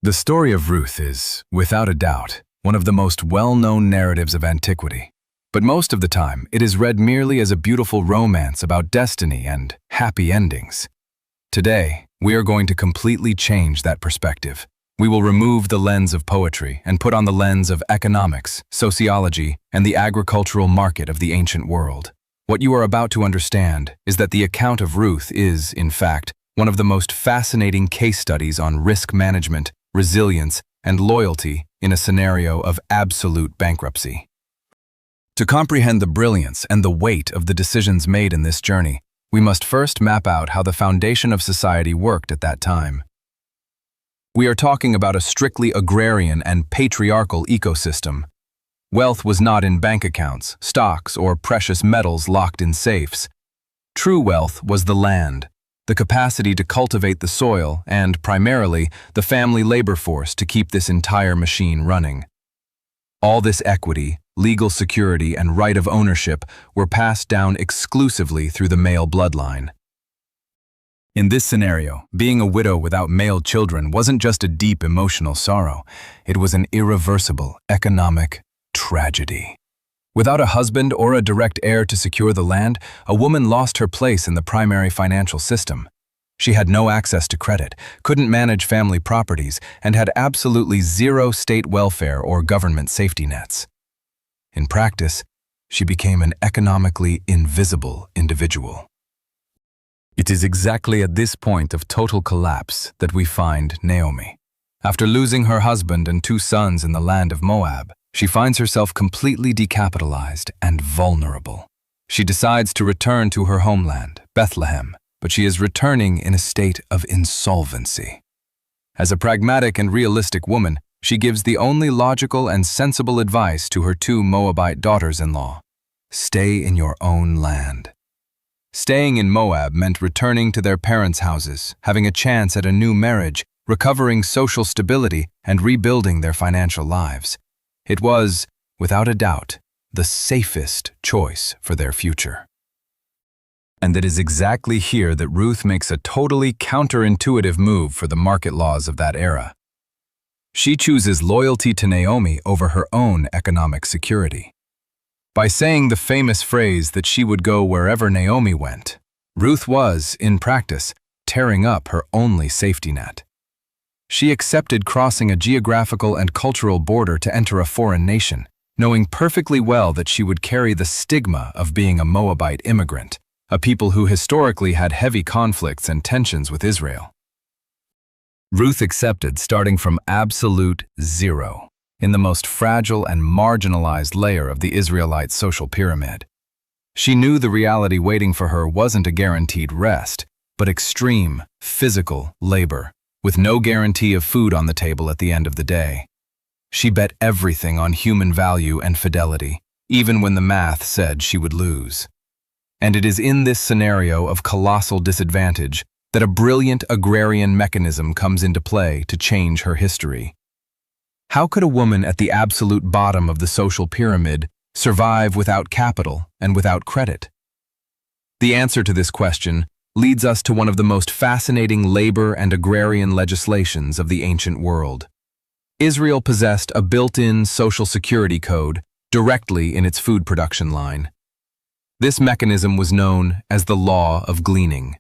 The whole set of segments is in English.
The story of Ruth is, without a doubt, one of the most well-known narratives of antiquity. But most of the time, it is read merely as a beautiful romance about destiny and happy endings. Today, we are going to completely change that perspective. We will remove the lens of poetry and put on the lens of economics, sociology, and the agricultural market of the ancient world. What you are about to understand is that the account of Ruth is, in fact, one of the most fascinating case studies on risk management, resilience, and loyalty in a scenario of absolute bankruptcy. To comprehend the brilliance and the weight of the decisions made in this journey, we must first map out how the foundation of society worked at that time. We are talking about a strictly agrarian and patriarchal ecosystem. Wealth was not in bank accounts, stocks, or precious metals locked in safes. True wealth was the land, the capacity to cultivate the soil, and, primarily, the family labor force to keep this entire machine running. All this equity, legal security, and right of ownership were passed down exclusively through the male bloodline. In this scenario, being a widow without male children wasn't just a deep emotional sorrow, it was an irreversible economic tragedy. Without a husband or a direct heir to secure the land, a woman lost her place in the primary financial system. She had no access to credit, couldn't manage family properties, and had absolutely zero state welfare or government safety nets. In practice, she became an economically invisible individual. It is exactly at this point of total collapse that we find Naomi. After losing her husband and 2 sons in the land of Moab, she finds herself completely decapitalized and vulnerable. She decides to return to her homeland, Bethlehem, but she is returning in a state of insolvency. As a pragmatic and realistic woman, she gives the only logical and sensible advice to her 2 Moabite daughters-in-law: stay in your own land. Staying in Moab meant returning to their parents' houses, having a chance at a new marriage, recovering social stability, and rebuilding their financial lives. It was, without a doubt, the safest choice for their future. And it is exactly here that Ruth makes a totally counterintuitive move for the market laws of that era. She chooses loyalty to Naomi over her own economic security. By saying the famous phrase that she would go wherever Naomi went, Ruth was, in practice, tearing up her only safety net. She accepted crossing a geographical and cultural border to enter a foreign nation, knowing perfectly well that she would carry the stigma of being a Moabite immigrant, a people who historically had heavy conflicts and tensions with Israel. Ruth accepted starting from absolute zero, in the most fragile and marginalized layer of the Israelite social pyramid. She knew the reality waiting for her wasn't a guaranteed rest, but extreme, physical labor, with no guarantee of food on the table at the end of the day. She bet everything on human value and fidelity, even when the math said she would lose. And it is in this scenario of colossal disadvantage that a brilliant agrarian mechanism comes into play to change her history. How could a woman at the absolute bottom of the social pyramid survive without capital and without credit? The answer to this question leads us to one of the most fascinating labor and agrarian legislations of the ancient world. Israel possessed a built-in social security code directly in its food production line. This mechanism was known as the law of Gleaning.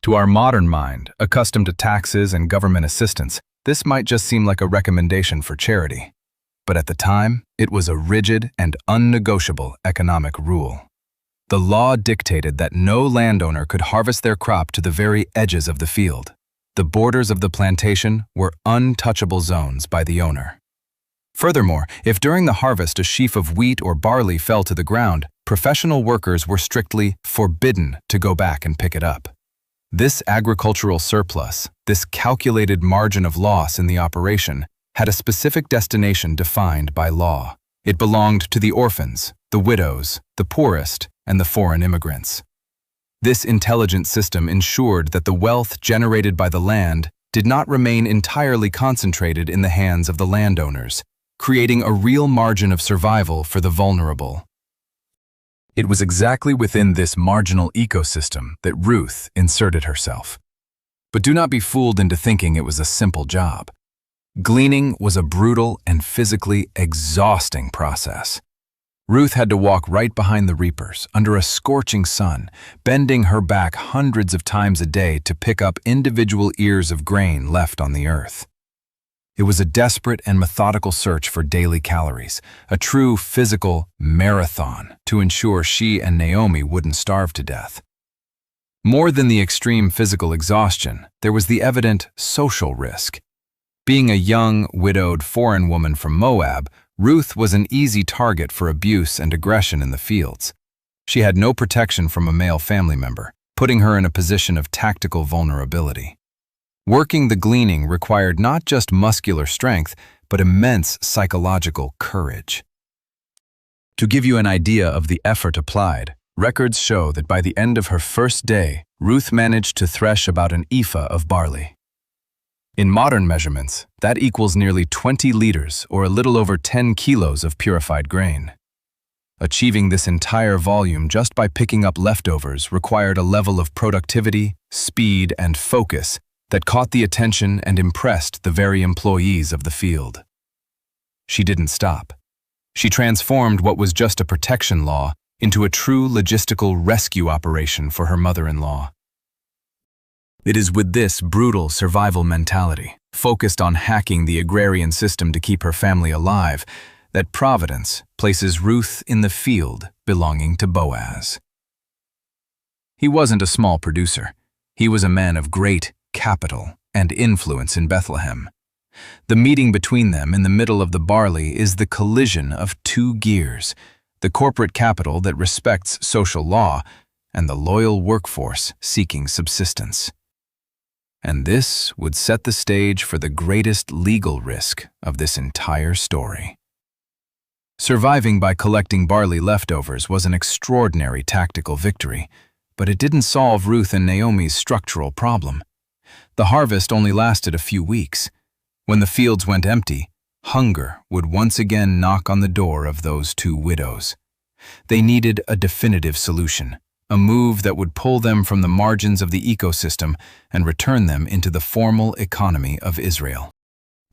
To our modern mind, accustomed to taxes and government assistance, this might just seem like a recommendation for charity. But at the time, it was a rigid and unnegotiable economic rule. The law dictated that no landowner could harvest their crop to the very edges of the field. The borders of the plantation were untouchable zones by the owner. Furthermore, if during the harvest a sheaf of wheat or barley fell to the ground, professional workers were strictly forbidden to go back and pick it up. This agricultural surplus, this calculated margin of loss in the operation, had a specific destination defined by law. It belonged to the orphans, the widows, the poorest, and the foreign immigrants. This intelligent system ensured that the wealth generated by the land did not remain entirely concentrated in the hands of the landowners, creating a real margin of survival for the vulnerable. It was exactly within this marginal ecosystem that Ruth inserted herself. But do not be fooled into thinking it was a simple job. Gleaning was a brutal and physically exhausting process. Ruth had to walk right behind the reapers, under a scorching sun, bending her back hundreds of times a day to pick up individual ears of grain left on the earth. It was a desperate and methodical search for daily calories, a true physical marathon to ensure she and Naomi wouldn't starve to death. More than the extreme physical exhaustion, there was the evident social risk. Being a young, widowed foreign woman from Moab, Ruth was an easy target for abuse and aggression in the fields. She had no protection from a male family member, putting her in a position of tactical vulnerability. Working the gleaning required not just muscular strength, but immense psychological courage. To give you an idea of the effort applied, records show that by the end of her first day, Ruth managed to thresh about an ephah of barley. In modern measurements, that equals nearly 20 liters or a little over 10 kilos of purified grain. Achieving this entire volume just by picking up leftovers required a level of productivity, speed, and focus that caught the attention and impressed the very employees of the field. She didn't stop. She transformed what was just a protection law into a true logistical rescue operation for her mother-in-law. It is with this brutal survival mentality, focused on hacking the agrarian system to keep her family alive, that Providence places Ruth in the field belonging to Boaz. He wasn't a small producer. He was a man of great capital and influence in Bethlehem. The meeting between them in the middle of the barley is the collision of two gears, the corporate capital that respects social law and the loyal workforce seeking subsistence. And this would set the stage for the greatest legal risk of this entire story. Surviving by collecting barley leftovers was an extraordinary tactical victory, but it didn't solve Ruth and Naomi's structural problem. The harvest only lasted a few weeks. When the fields went empty, hunger would once again knock on the door of those two widows. They needed a definitive solution, a move that would pull them from the margins of the ecosystem and return them into the formal economy of Israel.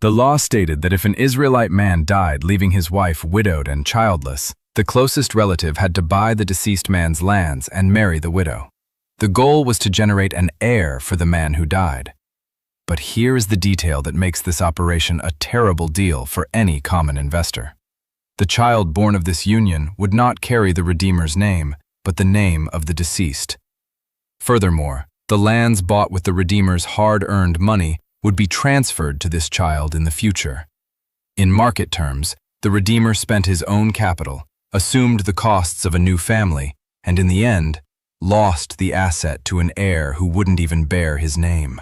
The law stated that if an Israelite man died leaving his wife widowed and childless, the closest relative had to buy the deceased man's lands and marry the widow. The goal was to generate an heir for the man who died. But here is the detail that makes this operation a terrible deal for any common investor. The child born of this union would not carry the Redeemer's name, but the name of the deceased. Furthermore, the lands bought with the Redeemer's hard-earned money would be transferred to this child in the future. In market terms, the Redeemer spent his own capital, assumed the costs of a new family, and in the end, lost the asset to an heir who wouldn't even bear his name.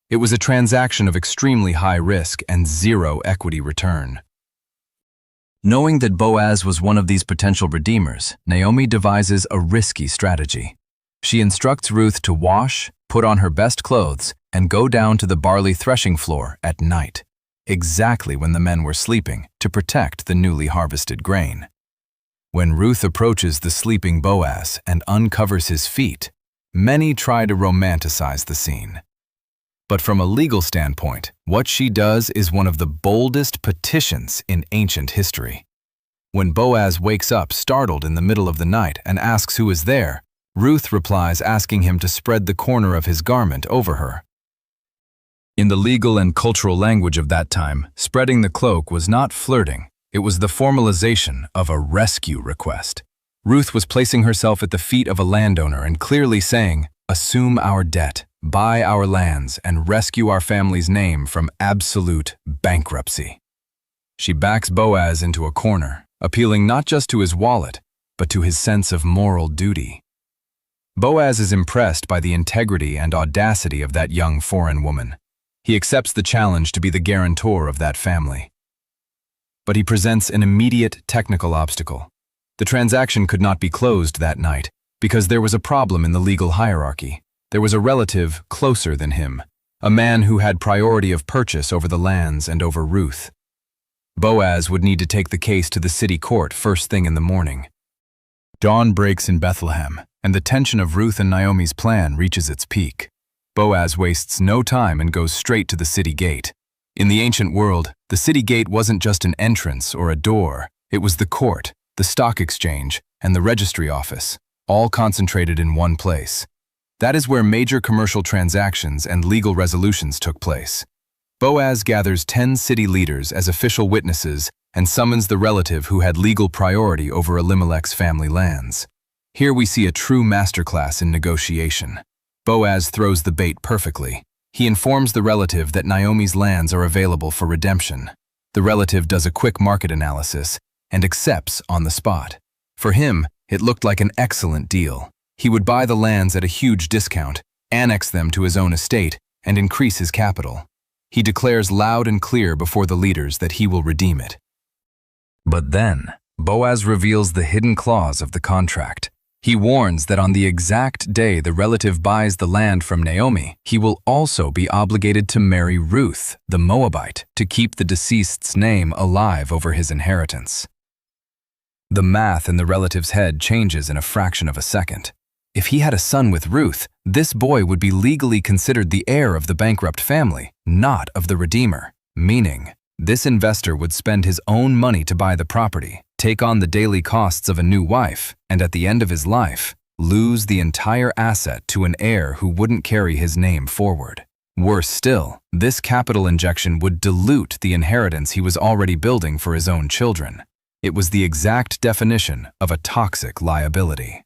It was a transaction of extremely high risk and zero equity return. Knowing that Boaz was one of these potential redeemers, Naomi devises a risky strategy. She instructs Ruth to wash, put on her best clothes, and go down to the barley threshing floor at night, exactly when the men were sleeping, to protect the newly harvested grain. When Ruth approaches the sleeping Boaz and uncovers his feet, many try to romanticize the scene. But from a legal standpoint, what she does is one of the boldest petitions in ancient history. When Boaz wakes up startled in the middle of the night and asks who is there, Ruth replies asking him to spread the corner of his garment over her. In the legal and cultural language of that time, spreading the cloak was not flirting, it was the formalization of a rescue request. Ruth was placing herself at the feet of a landowner and clearly saying, "Assume our debt, buy our lands, and rescue our family's name from absolute bankruptcy." She backs Boaz into a corner, appealing not just to his wallet, but to his sense of moral duty. Boaz is impressed by the integrity and audacity of that young foreign woman. He accepts the challenge to be the guarantor of that family. But he presents an immediate technical obstacle. The transaction could not be closed that night because there was a problem in the legal hierarchy. There was a relative closer than him, a man who had priority of purchase over the lands and over Ruth. Boaz would need to take the case to the city court first thing in the morning. Dawn breaks in Bethlehem, and the tension of Ruth and Naomi's plan reaches its peak. Boaz wastes no time and goes straight to the city gate. In the ancient world, the city gate wasn't just an entrance or a door. It was the court, the stock exchange, and the registry office, all concentrated in one place. That is where major commercial transactions and legal resolutions took place. Boaz gathers 10 city leaders as official witnesses and summons the relative who had legal priority over Elimelech's family lands. Here we see a true masterclass in negotiation. Boaz throws the bait perfectly. He informs the relative that Naomi's lands are available for redemption. The relative does a quick market analysis and accepts on the spot. For him, it looked like an excellent deal. He would buy the lands at a huge discount, annex them to his own estate, and increase his capital. He declares loud and clear before the leaders that he will redeem it. But then, Boaz reveals the hidden clause of the contract. He warns that on the exact day the relative buys the land from Naomi, he will also be obligated to marry Ruth, the Moabite, to keep the deceased's name alive over his inheritance. The math in the relative's head changes in a fraction of a second. If he had a son with Ruth, this boy would be legally considered the heir of the bankrupt family, not of the Redeemer, meaning this investor would spend his own money to buy the property, take on the daily costs of a new wife, and at the end of his life, lose the entire asset to an heir who wouldn't carry his name forward. Worse still, this capital injection would dilute the inheritance he was already building for his own children. It was the exact definition of a toxic liability.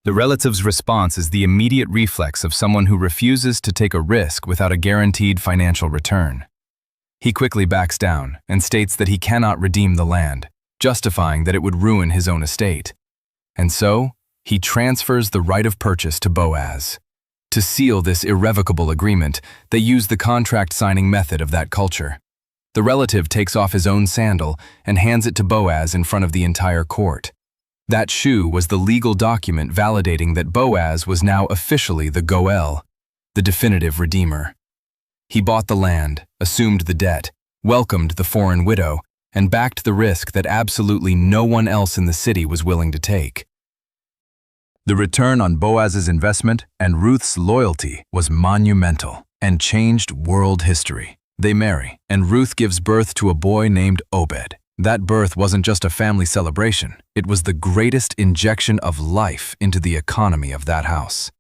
The relative's response is the immediate reflex of someone who refuses to take a risk without a guaranteed financial return. He quickly backs down and states that he cannot redeem the land, justifying that it would ruin his own estate. And so, he transfers the right of purchase to Boaz. To seal this irrevocable agreement, they use the contract signing method of that culture. The relative takes off his own sandal and hands it to Boaz in front of the entire court. That shoe was the legal document validating that Boaz was now officially the Goel, the definitive redeemer. He bought the land, assumed the debt, welcomed the foreign widow, and backed the risk that absolutely no one else in the city was willing to take. The return on Boaz's investment and Ruth's loyalty was monumental and changed world history. They marry, and Ruth gives birth to a boy named Obed. That birth wasn't just a family celebration, it was the greatest injection of life into the economy of that house.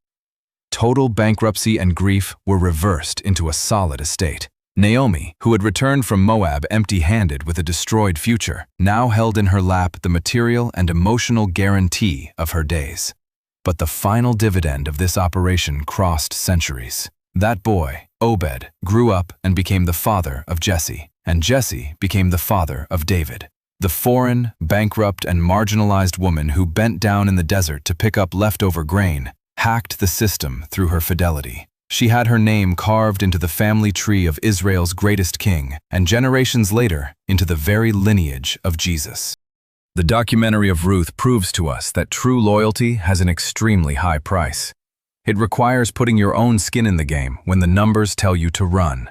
Total bankruptcy and grief were reversed into a solid estate. Naomi, who had returned from Moab empty-handed with a destroyed future, now held in her lap the material and emotional guarantee of her days. But the final dividend of this operation crossed centuries. That boy, Obed, grew up and became the father of Jesse, and Jesse became the father of David. The foreign, bankrupt, and marginalized woman who bent down in the desert to pick up leftover grain hacked the system through her fidelity. She had her name carved into the family tree of Israel's greatest king, and generations later, into the very lineage of Jesus. The documentary of Ruth proves to us that true loyalty has an extremely high price. It requires putting your own skin in the game when the numbers tell you to run.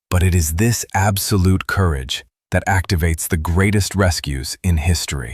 But it is this absolute courage that activates the greatest rescues in history.